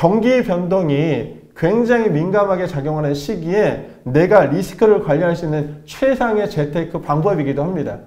경기 변동이 굉장히 민감하게 작용하는 시기에 내가 리스크를 관리할 수 있는 최상의 재테크 방법이기도 합니다.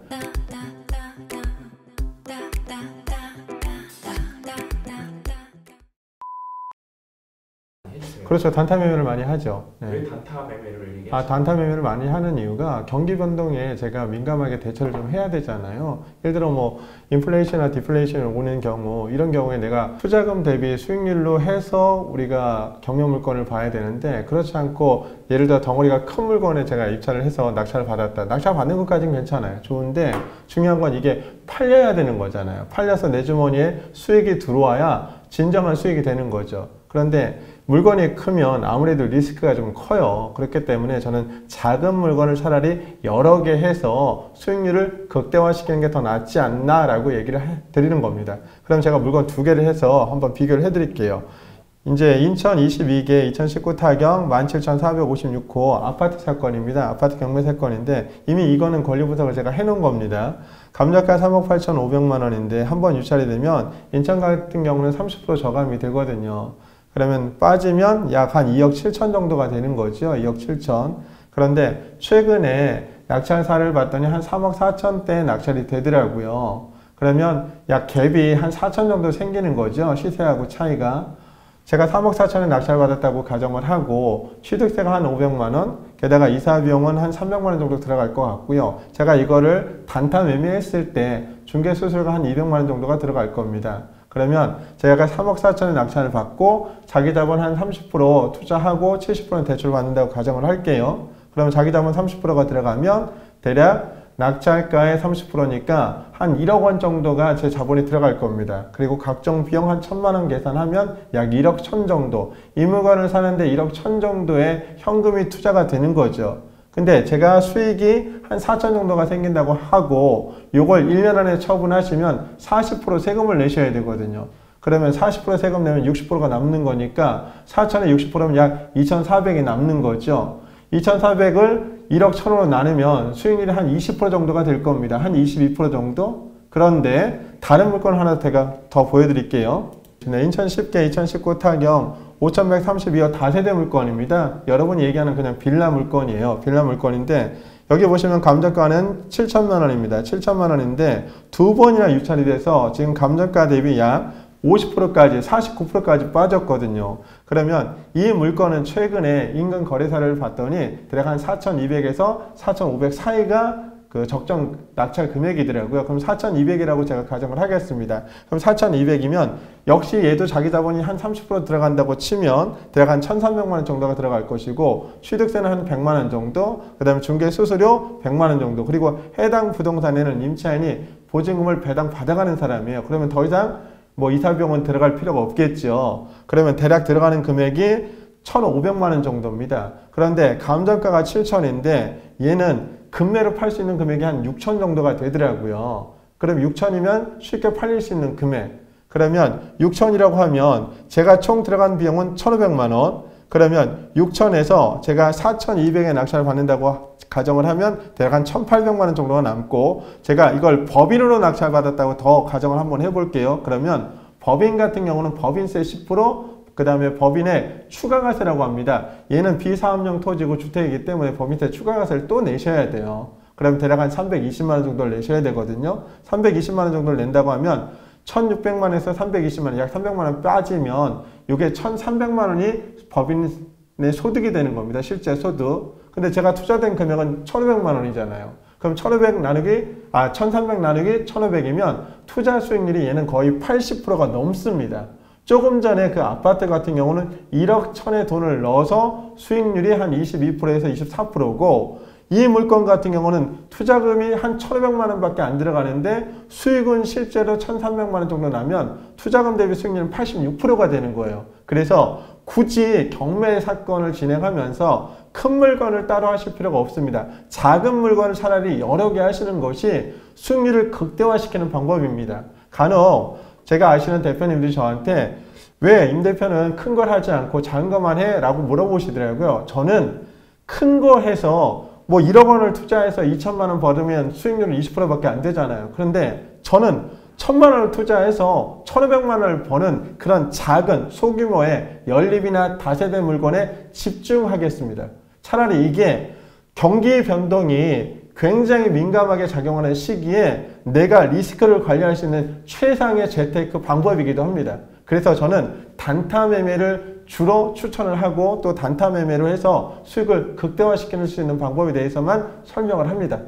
그렇죠. 단타 매매를 많이 하죠. 네. 왜 단타 매매를 얘기하시나요? 단타 매매를 많이 하는 이유가 경기 변동에 제가 민감하게 대처를 좀 해야 되잖아요. 예를 들어 뭐 인플레이션이나 디플레이션이 오는 경우, 이런 경우에 내가 투자금 대비 수익률로 해서 우리가 경매 물건을 봐야 되는데, 그렇지 않고 예를 들어 덩어리가 큰 물건에 제가 입찰을 해서 낙찰을 받았다. 낙찰 받는 것까지는 괜찮아요. 좋은데 중요한 건 이게 팔려야 되는 거잖아요. 팔려서 내 주머니에 수익이 들어와야 진정한 수익이 되는 거죠. 그런데 물건이 크면 아무래도 리스크가 좀 커요. 그렇기 때문에 저는 작은 물건을 차라리 여러 개 해서 수익률을 극대화시키는 게 더 낫지 않나 라고 얘기를 드리는 겁니다. 그럼 제가 물건 2개를 해서 한번 비교를 해 드릴게요. 이제 인천 22개 2019 타경 17,456호 아파트 사건입니다. 아파트 경매 사건인데 이미 이거는 권리 분석을 제가 해 놓은 겁니다. 감정가 3억 8,500만 원인데 한번 유찰이 되면 인천 같은 경우는 30% 저감이 되거든요. 그러면 빠지면 약 한 2억 7천 정도가 되는 거죠. 2억 7천. 그런데 최근에 낙찰사를 봤더니 한 3억 4천대 낙찰이 되더라고요. 그러면 약 갭이 한 4천 정도 생기는 거죠. 시세하고 차이가. 제가 3억 4천에 낙찰받았다고 가정을 하고 취득세가 한 500만 원, 게다가 이사 비용은 한 300만 원 정도 들어갈 것 같고요. 제가 이거를 단타 매매했을 때 중개 수수료가 한 200만 원 정도가 들어갈 겁니다. 그러면 제가 3억 4천에 낙찰을 받고 자기 자본 한 30% 투자하고 70%는 대출 받는다고 가정을 할게요. 그러면 자기 자본 30%가 들어가면 대략 낙찰가의 30%니까 한 1억 원 정도가 제 자본이 들어갈 겁니다. 그리고 각종 비용 한 1,000만 원 계산하면 약 1억 1천 정도. 이 물건을 사는데 1억 1천 정도의 현금이 투자가 되는 거죠. 근데 제가 수익이 한 4천 정도가 생긴다고 하고 요걸 1년 안에 처분하시면 40% 세금을 내셔야 되거든요. 그러면 40% 세금 내면 60%가 남는 거니까 4천에 60%면 약 2,400이 남는 거죠. 2,400을 1억 1천으로 나누면 수익률이 한 20% 정도가 될 겁니다. 한 22% 정도? 그런데 다른 물건 하나 제가 더 보여드릴게요. 인천 10개 2019 타경 5,132호 다세대 물건입니다. 여러분이 얘기하는 그냥 빌라 물건이에요. 빌라 물건인데 여기 보시면 감정가는 7천만 원입니다. 7천만 원인데 2번이나 유찰이 돼서 지금 감정가 대비 약 50%까지 49%까지 빠졌거든요. 그러면 이 물건은 최근에 인근 거래사를 봤더니 대략 한 4,200에서 4,500 사이가 그 적정 낙찰 금액이더라고요. 그럼 4,200이라고 제가 가정을 하겠습니다. 그럼 4,200이면 역시 얘도 자기 자본이 한 30% 들어간다고 치면 대략 한 1,300만 원 정도가 들어갈 것이고 취득세는 한 100만 원 정도, 그 다음에 중개 수수료 100만 원 정도, 그리고 해당 부동산에는 임차인이 보증금을 배당 받아가는 사람이에요. 그러면 더 이상 뭐 이사비용은 들어갈 필요가 없겠죠. 그러면 대략 들어가는 금액이 1,500만 원 정도입니다. 그런데 감정가가 7천인데 얘는 금매로 팔 수 있는 금액이 한 6천 정도가 되더라고요. 그럼 6천이면 쉽게 팔릴 수 있는 금액. 그러면 6천이라고 하면 제가 총 들어간 비용은 1,500만 원. 그러면 6천에서 제가 4,200에 낙찰을 받는다고 가정을 하면 대략 한 1,800만 원 정도가 남고, 제가 이걸 법인으로 낙찰받았다고 더 가정을 한번 해볼게요. 그러면 법인 같은 경우는 법인세 10%, 그 다음에 법인의 추가과세라고 합니다. 얘는 비사업용 토지고 주택이기 때문에 법인세 추가과세를 또 내셔야 돼요. 그럼 대략 한 320만 원 정도를 내셔야 되거든요. 320만 원 정도를 낸다고 하면 1,600만 원에서 320만 원, 약 300만 원 빠지면 이게 1,300만 원이 법인의 소득이 되는 겁니다. 실제 소득. 근데 제가 투자된 금액은 1,500만 원이잖아요. 그럼 1,500 나누기, 1,300 나누기 1,500이면 투자 수익률이 얘는 거의 80%가 넘습니다. 조금 전에 그 아파트 같은 경우는 1억 1천에 돈을 넣어서 수익률이 한 22%에서 24%고, 이 물건 같은 경우는 투자금이 한 1,500만 원밖에 안 들어가는데 수익은 실제로 1,300만 원 정도 나면 투자금 대비 수익률은 86%가 되는 거예요. 그래서 굳이 경매 사건을 진행하면서 큰 물건을 따로 하실 필요가 없습니다. 작은 물건을 차라리 여러 개 하시는 것이 수익률을 극대화시키는 방법입니다. 간혹 제가 아시는 대표님들이 저한테 왜 임 대표는 큰 걸 하지 않고 작은 것만 해? 라고 물어보시더라고요. 저는 큰 거 해서 뭐 1억 원을 투자해서 2천만 원 벌으면 수익률은 20%밖에 안 되잖아요. 그런데 저는 1,000만 원을 투자해서 1,500만 원을 버는 그런 작은 소규모의 연립이나 다세대 물건에 집중하겠습니다. 차라리 이게 경기 변동이 굉장히 민감하게 작용하는 시기에 내가 리스크를 관리할 수 있는 최상의 재테크 방법이기도 합니다. 그래서 저는 단타 매매를 주로 추천을 하고 또 단타 매매로 해서 수익을 극대화시킬 수 있는 방법에 대해서만 설명을 합니다.